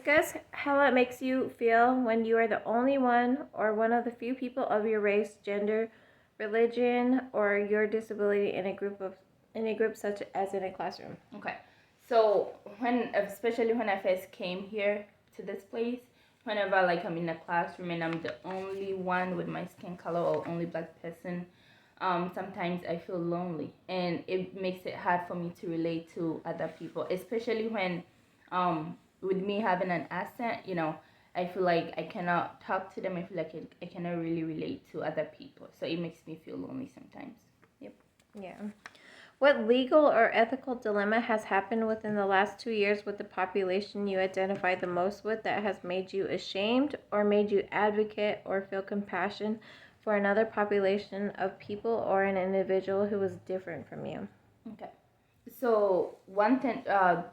Discuss how it makes you feel when you are the only one or one of the few people of your race, gender, religion, or your disability in a group such as in a classroom. Okay. So especially when I first came here to this place, whenever like I'm in a classroom and I'm the only one with my skin color or only black person, sometimes I feel lonely, and it makes it hard for me to relate to other people, especially when, with me having an accent, I feel like I cannot talk to them. I feel like I cannot really relate to other people, so it makes me feel lonely sometimes. Yep. Yeah. What legal or ethical dilemma has happened within the last 2 years with the population you identify the most with that has made you ashamed or made you advocate or feel compassion for another population of people or an individual who was different from you? Okay. So one thing, I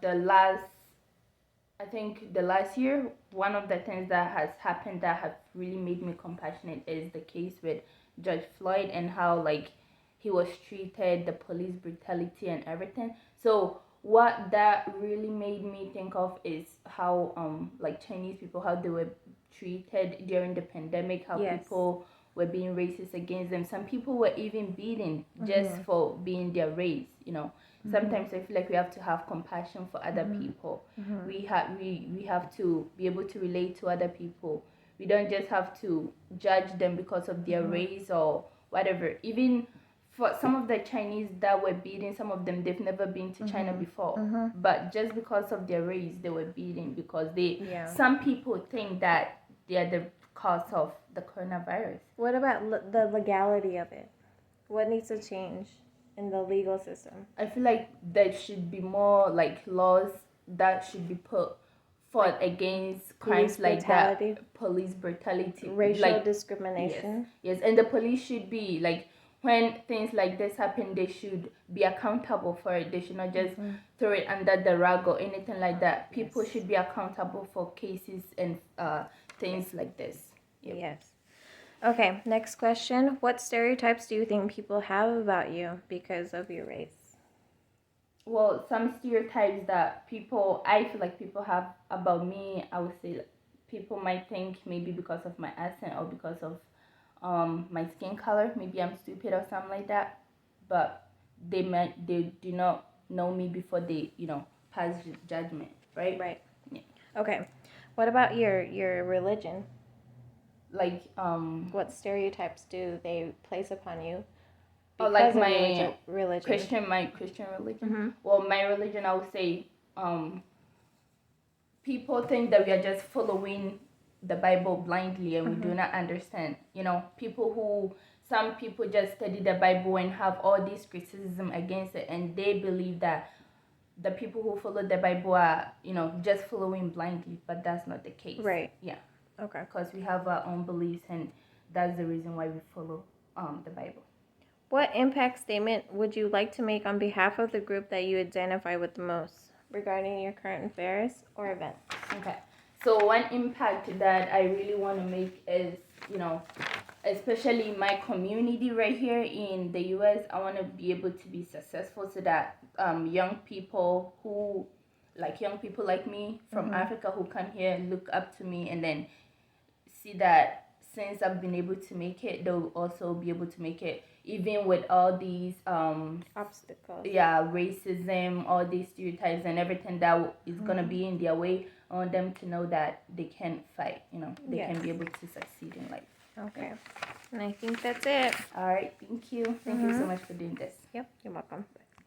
think the last year, one of the things that has happened that have really made me compassionate is the case with George Floyd and how like he was treated, the police brutality and everything. So what that really made me think of is how like Chinese people, how they were treated during the pandemic, how Yes. people were being racist against them. Some people were even beaten just for being their race. Sometimes I feel like we have to have compassion for other people. We have to be able to relate to other people. We don't just have to judge them because of their race or whatever. Even for some of the Chinese that were beaten, some of them they've never been to China before, but just because of their race they were beaten because some people think that they are the cause of the coronavirus. What about the legality of it? What needs to change in the legal system? I feel like there should be more like laws that should be put forth against crimes like that, police brutality, racial discrimination. Yes, and the police should be like, when things like this happen, they should be accountable for it. They should not just throw it under the rug or anything like that. People should be accountable for cases and things like this. Yep. Yes. Okay, next question. What stereotypes do you think people have about you because of your race? Well, some stereotypes that I feel like people have about me, I would say people might think maybe because of my accent or because of my skin color, maybe I'm stupid or something like that. But they do not know me before they pass judgment, right? Right. Yeah. Okay. What about your religion? Like what stereotypes do they place upon you? Because like my religion. My Christian religion. Well, my religion, I would say, people think that we are just following the Bible blindly and we do not understand. Some people just study the Bible and have all this criticism against it, and they believe that the people who follow the Bible are, just following blindly, but that's not the case. Right. Yeah. Okay. Because we have our own beliefs, and that's the reason why we follow the Bible. What impact statement would you like to make on behalf of the group that you identify with the most regarding your current affairs or events? Okay. So one impact that I really want to make is, especially my community right here in the U.S., I want to be able to be successful so that young people like me from Africa who come here look up to me and then see that since I've been able to make it, they'll also be able to make it, even with all these obstacles. Yeah, racism, all these stereotypes and everything that is gonna be in their way. I want them to know that they can fight. They can be able to succeed in life. Okay. And I think that's it. All right. Thank you. Thank you so much for doing this. Yep. You're welcome.